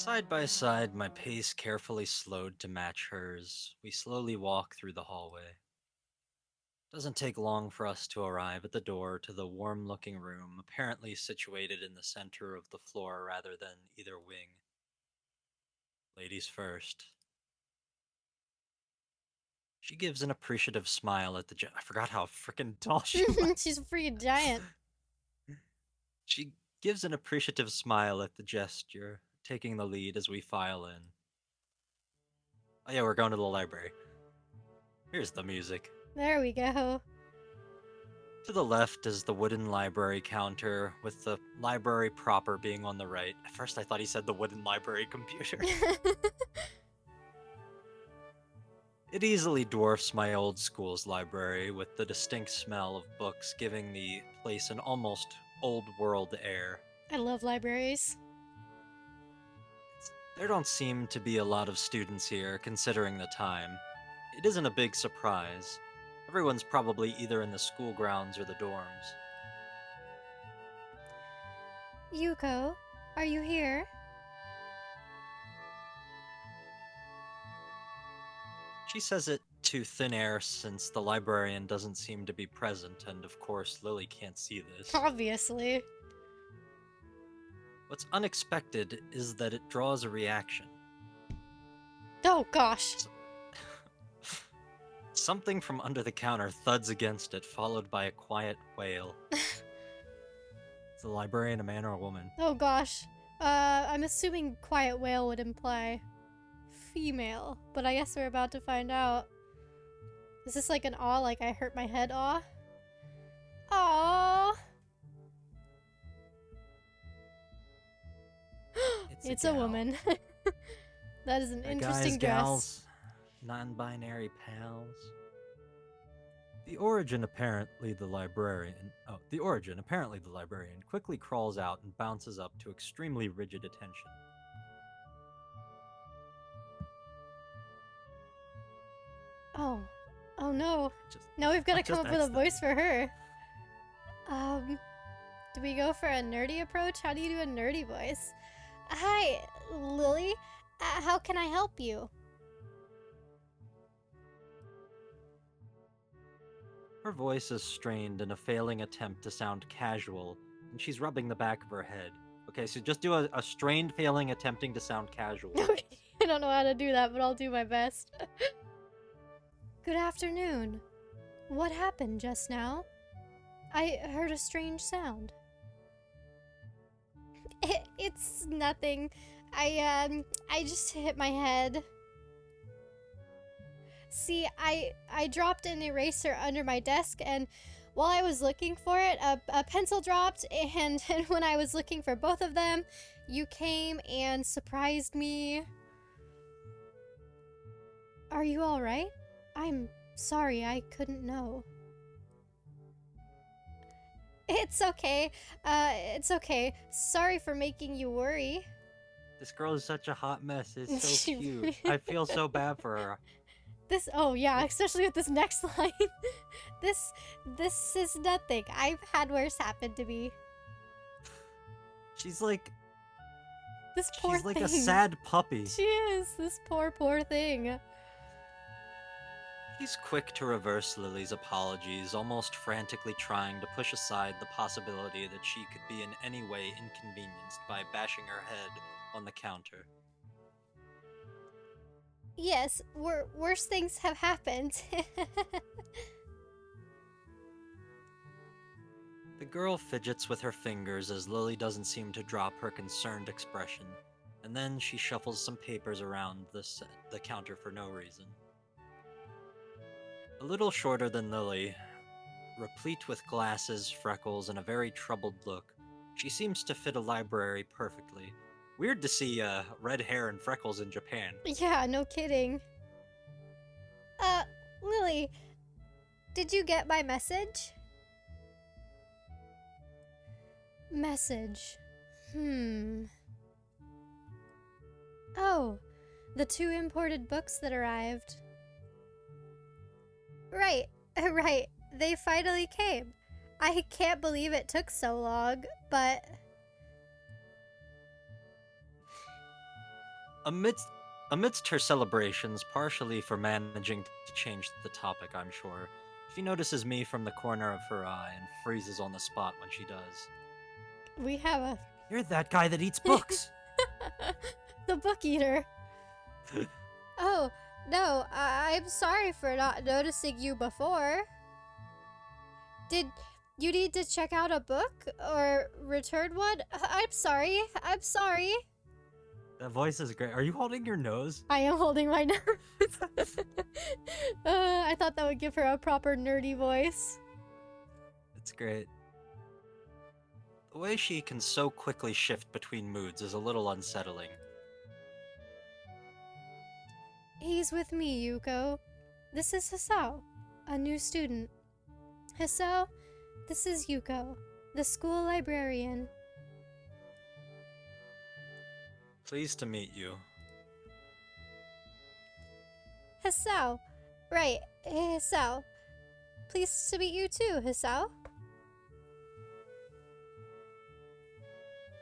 Side by side, my pace carefully slowed to match hers. We slowly walk through the hallway. Doesn't take long for us to arrive at the door to the warm looking room, apparently situated in the center of the floor rather than either wing. Ladies first. She gives an appreciative smile at I forgot how freaking tall she was. She's a freaking giant. She gives an appreciative smile at the gesture, taking the lead as we file in. Oh yeah, we're going to the library. Here's the music. There we go. To the left is the wooden library counter, with the library proper being on the right. At first I thought he said the wooden library computer. It easily dwarfs my old school's library, with the distinct smell of books giving the place an almost old-world air. I love libraries. There don't seem to be a lot of students here, considering the time. It isn't a big surprise. Everyone's probably either in the school grounds or the dorms. Yuuko, are you here? She says it to thin air since the librarian doesn't seem to be present, and of course Lily can't see this. Obviously. What's unexpected is that it draws a reaction. Oh gosh. Something from under the counter thuds against it, followed by a quiet wail. Is the librarian a man or a woman? Oh gosh. I'm assuming quiet whale would imply female, but I guess we're about to find out. Is this like an aw, like I hurt my head aw? Aww. It's a woman. That is an interesting dress. Gals, non-binary pals. The origin apparently the librarian quickly crawls out and bounces up to extremely rigid attention. Oh no. Now we've got to come up with a voice for her. Do we go for a nerdy approach? How do you do a nerdy voice? Hi, Lily. How can I help you? Her voice is strained in a failing attempt to sound casual, and she's rubbing the back of her head. Okay, so just do a strained failing attempting to sound casual. I don't know how to do that, but I'll do my best. Good afternoon. What happened just now? I heard a strange sound. It's nothing. I just hit my head. See, I dropped an eraser under my desk, and while I was looking for it, a pencil dropped, and when I was looking for both of them, you came and surprised me. Are you alright? I'm sorry, I couldn't know. It's okay. It's okay. Sorry for making you worry. This girl is such a hot mess. It's so cute. I feel so bad for her. Oh yeah, especially with this next line. This is nothing. I've had worse happen to me. She's like... This poor thing. She's like a sad puppy. She is. This poor thing. He's quick to reverse Lily's apologies, almost frantically trying to push aside the possibility that she could be in any way inconvenienced by bashing her head on the counter. Yes, worse things have happened. The girl fidgets with her fingers as Lily doesn't seem to drop her concerned expression, and then she shuffles some papers around the counter for no reason. A little shorter than Lily, replete with glasses, freckles, and a very troubled look, she seems to fit a library perfectly. Weird to see red hair and freckles in Japan. Yeah, no kidding. Lily, did you get my message? Message. Oh, the 2 imported books that arrived. Right. They finally came. I can't believe it took so long, but... Amidst amidst her celebrations, partially for managing to change the topic, I'm sure, she notices me from the corner of her eye and freezes on the spot when she does. We have a You're that guy that eats books! the book eater. Oh, no, I'm sorry for not noticing you before. Did you need to check out a book or return one? I'm sorry. I'm sorry. That voice is great. Are you holding your nose? I am holding my nose. I thought that would give her a proper nerdy voice. It's great. The way she can so quickly shift between moods is a little unsettling. He's with me, Yuuko. This is Hisao, a new student. Hisao, this is Yuuko, the school librarian. Pleased to meet you. Hisao. Right, Hisao. Pleased to meet you too, Hisao.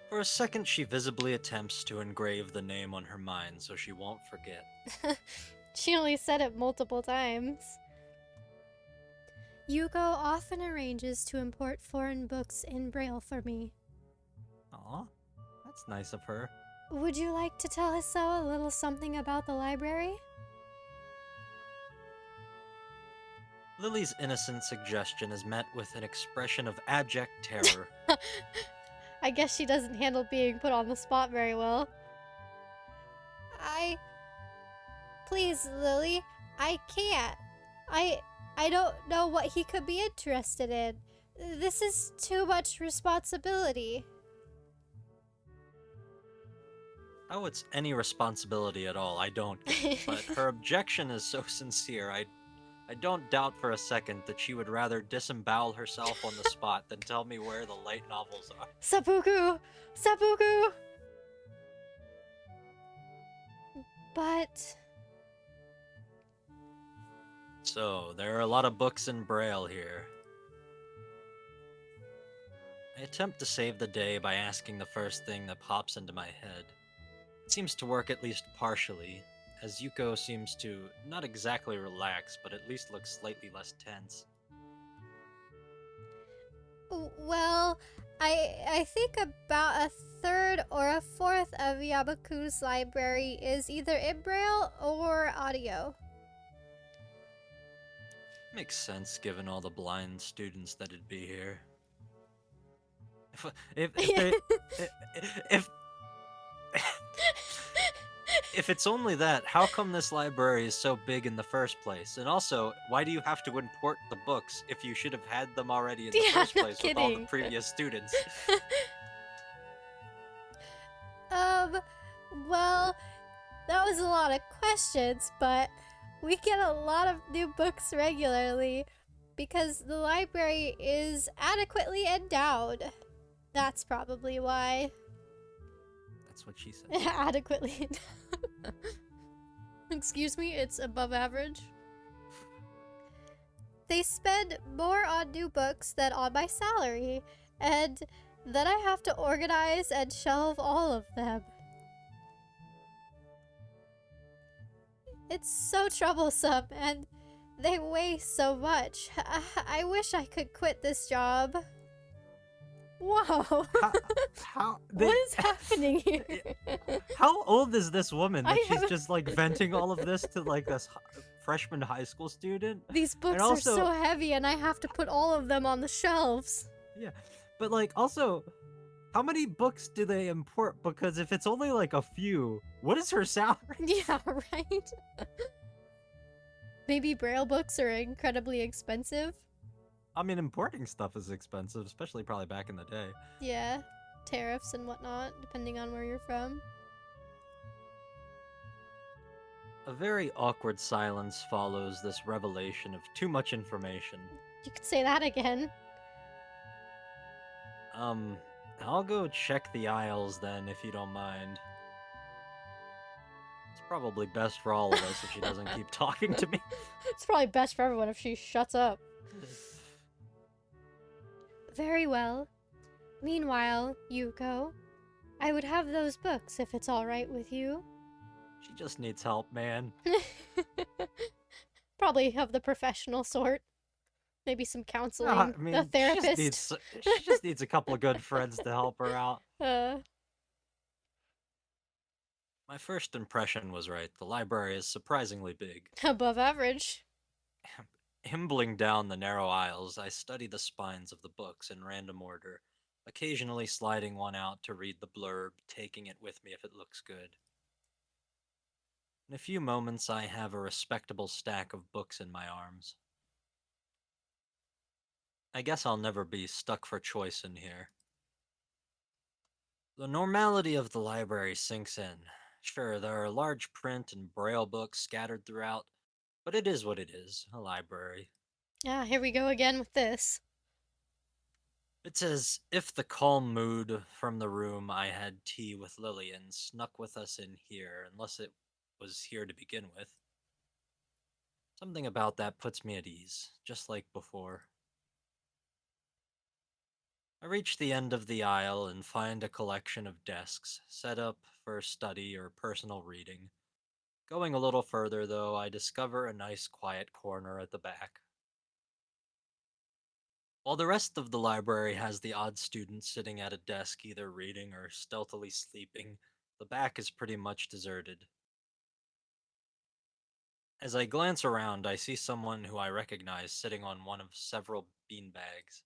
For a second, she visibly attempts to engrave the name on her mind so she won't forget. She only said it multiple times. Yuuko often arranges to import foreign books in Braille for me. Aw, that's nice of her. Would you like to tell Hisao a little something about the library? Lily's innocent suggestion is met with an expression of abject terror. I guess she doesn't handle being put on the spot very well. Please, Lily, I can't. I don't know what he could be interested in. This is too much responsibility. Oh, it's any responsibility at all, I don't get. But her objection is so sincere, I don't doubt for a second that she would rather disembowel herself on the spot than tell me where the light novels are. Seppuku! Seppuku! But... So, there are a lot of books in Braille here. I attempt to save the day by asking the first thing that pops into my head. It seems to work at least partially, as Yuuko seems to not exactly relax, but at least look slightly less tense. Well, I think about a third or a fourth of Yamaku's library is either in Braille or audio. Makes sense given all the blind students that'd be here. If if it's only that, how come this library is so big in the first place? And also, why do you have to import the books if you should have had them already in the Yeah, first no place with all the kidding. previous students? Well, that was a lot of questions, but we get a lot of new books regularly because the library is adequately endowed. That's probably why. That's what she said. Adequately endowed. Excuse me, it's above average. They spend more on new books than on my salary, and then I have to organize and shelve all of them. It's so troublesome, and they weigh so much. I wish I could quit this job. Whoa. What is happening here? How old is this woman that I she's have- just like venting all of this to like this freshman high school student? These books also- are so heavy, and I have to put all of them on the shelves. Yeah, but like also, how many books do they import? Because if it's only like a few, what is her salary? Yeah, right? Maybe Braille books are incredibly expensive. I mean, importing stuff is expensive, especially probably back in the day. Yeah, tariffs and whatnot, depending on where you're from. A very awkward silence follows this revelation of too much information. You could say that again. I'll go check the aisles then, if you don't mind. It's probably best for all of us if she doesn't keep talking to me. It's probably best for everyone if she shuts up. Very well. Meanwhile, Yuuko, I would have those books if it's all right with you. She just needs help, man. Probably of the professional sort. Maybe some No, counseling, I a mean, therapist. she just needs a couple of good friends to help her out. uh, My first impression was right. The library is surprisingly big. above average. Himbling down the narrow aisles, I study the spines of the books in random order, occasionally sliding one out to read the blurb, taking it with me if it looks good. In a few moments, I have a respectable stack of books in my arms. I guess I'll never be stuck for choice in here. The normality of the library sinks in. Sure, there are large print and braille books scattered throughout, but it is what it is, a library. Ah, here we go again with this. It's as if the calm mood from the room I had tea with Lillian snuck with us in here, unless it was here to begin with. Something about that puts me at ease, just like before. I reach the end of the aisle and find a collection of desks, set up for study or personal reading. Going a little further, though, I discover a nice quiet corner at the back. While the rest of the library has the odd student sitting at a desk either reading or stealthily sleeping, the back is pretty much deserted. As I glance around, I see someone who I recognize sitting on one of several beanbags.